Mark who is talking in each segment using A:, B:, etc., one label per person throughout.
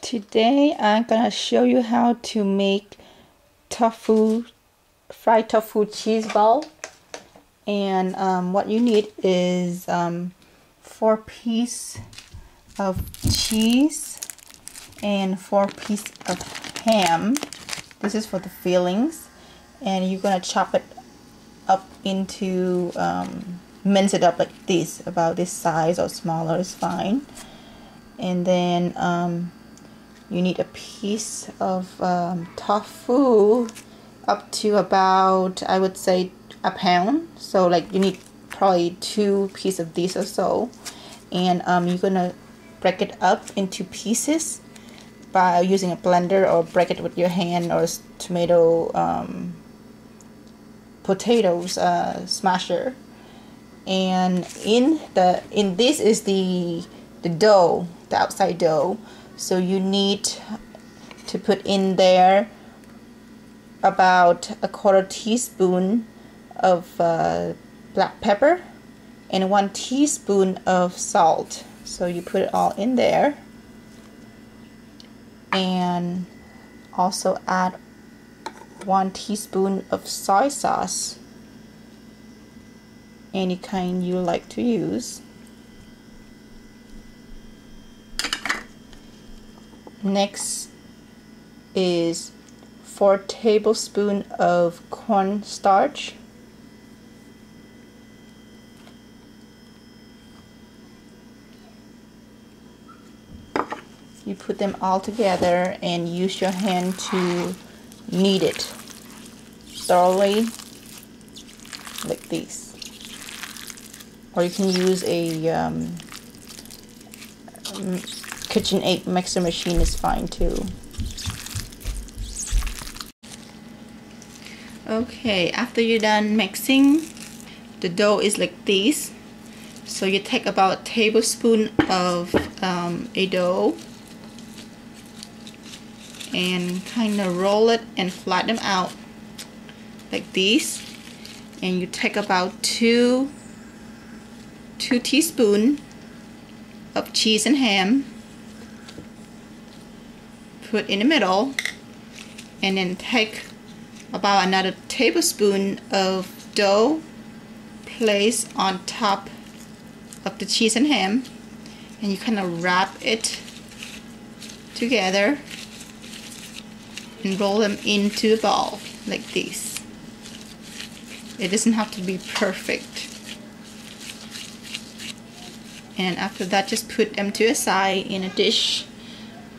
A: Today I'm gonna show you how to make tofu, fried tofu cheese ball. And what you need is 4 pieces of cheese and 4 pieces of ham. This is for the fillings, and you're gonna chop it up into mince it up like this, about this size or smaller is fine. And then you need a piece of tofu up to about, I would say, a pound. So like you need probably 2 pieces of this or so. And you're gonna break it up into pieces by using a blender, or break it with your hand, or potatoes smasher. And in this is the dough, the outside dough. So you need to put in there about a 1/4 teaspoon of black pepper and 1 teaspoon of salt. So you put it all in there, and also add 1 teaspoon of soy sauce, any kind you like to use. Next is 4 tablespoons of cornstarch, you put them all together and use your hand to knead it thoroughly like this, or you can use a KitchenAid mixer machine is fine too. Okay, after you're done mixing, the dough is like this. So you take about a tablespoon of a dough and kind of roll it and flatten them out like this. And you take about 2 teaspoons of cheese and ham, put in the middle, and then take about another tablespoon of dough, place on top of the cheese and ham, and you kind of wrap it together and roll them into a ball like this. It doesn't have to be perfect. And after that, just put them to a side in a dish,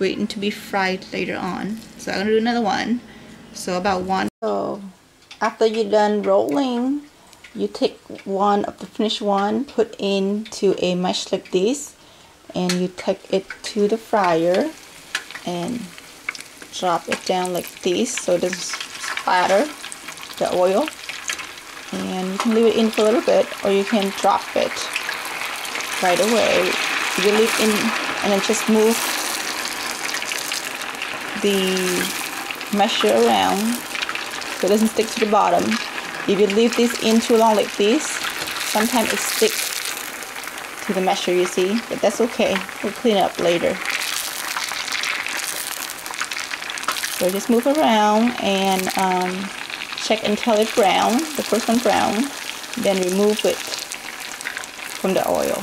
A: waiting to be fried later on. So I'm gonna do another one. So about 1. So after you're done rolling, you take one of the finished one, put into a mesh like this, and you take it to the fryer and drop it down like this so it doesn't splatter the oil. And you can leave it in for a little bit, or you can drop it right away. You leave in and then just move the mesher around so it doesn't stick to the bottom. If you leave this in too long like this, sometimes it sticks to the mesher, you see, but that's okay. We'll clean it up later. So just move around and check until it's brown, the first one brown, then remove it from the oil.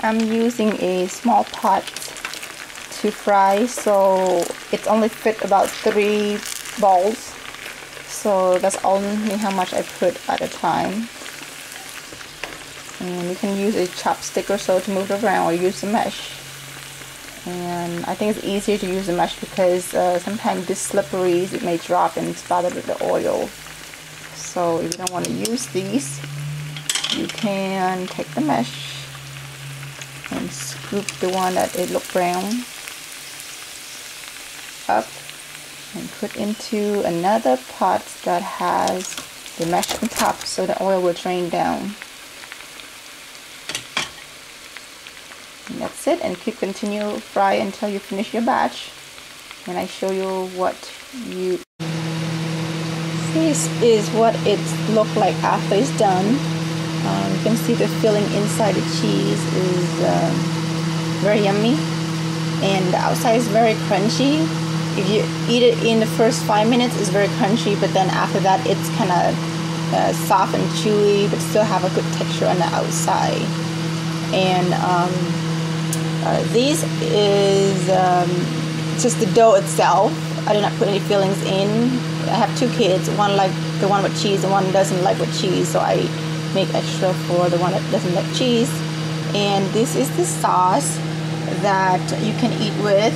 A: I'm using a small pot to fry, so it's only fit about 3 balls, so that's only how much I put at a time. And you can use a chopstick or so to move it around, or use the mesh. And I think it's easier to use the mesh because sometimes this slippery, it may drop and splatter with the oil. So if you don't want to use these, you can take the mesh and scoop the one that it look brown up and put into another pot that has the mesh on top, so the oil will drain down. And that's it, and continue fry until you finish your batch. And I show you what you. This is what it looks like after it's done. You can see the filling inside the cheese is very yummy, and the outside is very crunchy. If you eat it in the first 5 minutes, it's very crunchy, but then after that it's kind of soft and chewy, but still have a good texture on the outside. And this is just the dough itself. I did not put any fillings in. I have 2 kids, one like the one with cheese and one doesn't like with cheese, so I make extra for the one that doesn't like cheese. And this is the sauce that you can eat with,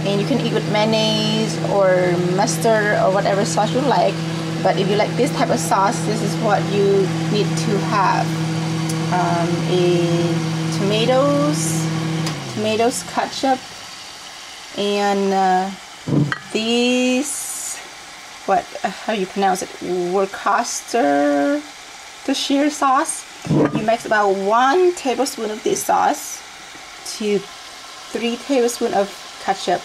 A: and you can eat with mayonnaise or mustard or whatever sauce you like. But if you like this type of sauce, this is what you need to have. Tomatoes, ketchup, and these, how do you pronounce it? Worcestershire sauce. You mix about 1 tablespoon of this sauce to 3 tablespoons of ketchup.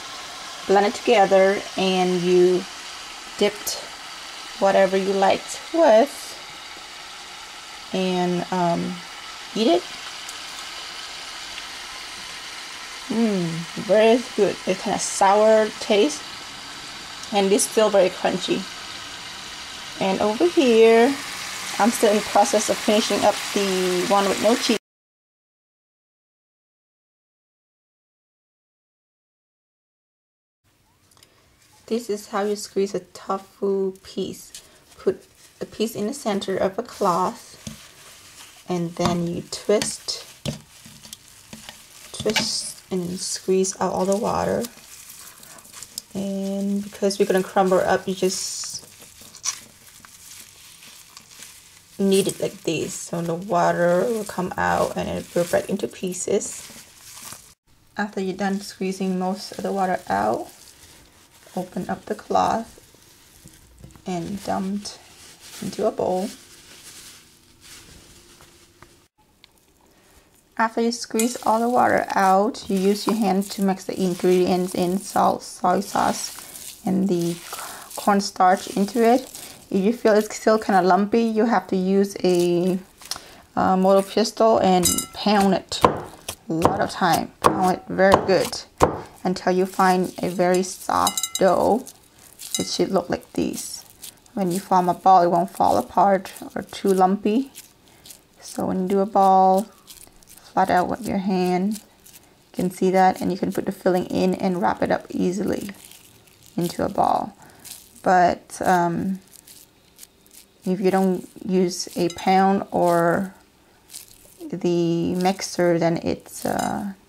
A: Blend it together, and you dipped whatever you liked with, and eat it. Very good. It's kind of sour taste, and it's still very crunchy. And over here, I'm still in the process of finishing up the one with no cheese. This is how you squeeze a tofu piece. Put the piece in the center of a cloth, and then you twist and squeeze out all the water. And because we're gonna crumble it up, you just knead it like this, so the water will come out and it will break into pieces. After you're done squeezing most of the water out, open up the cloth and dump into a bowl. After you squeeze all the water out, you use your hand to mix the ingredients in salt, soy sauce, and the cornstarch into it. If you feel it's still kind of lumpy, you have to use a motor pestle and pound it a lot of time. Pound it very good until you find a very soft dough. It should look like this. When you form a ball, it won't fall apart or too lumpy. So when you do a ball, flat out with your hand, you can see that, and you can put the filling in and wrap it up easily into a ball. But if you don't use a pound or the mixer, then it's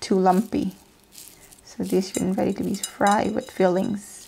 A: too lumpy. So this is ready to be fried with fillings.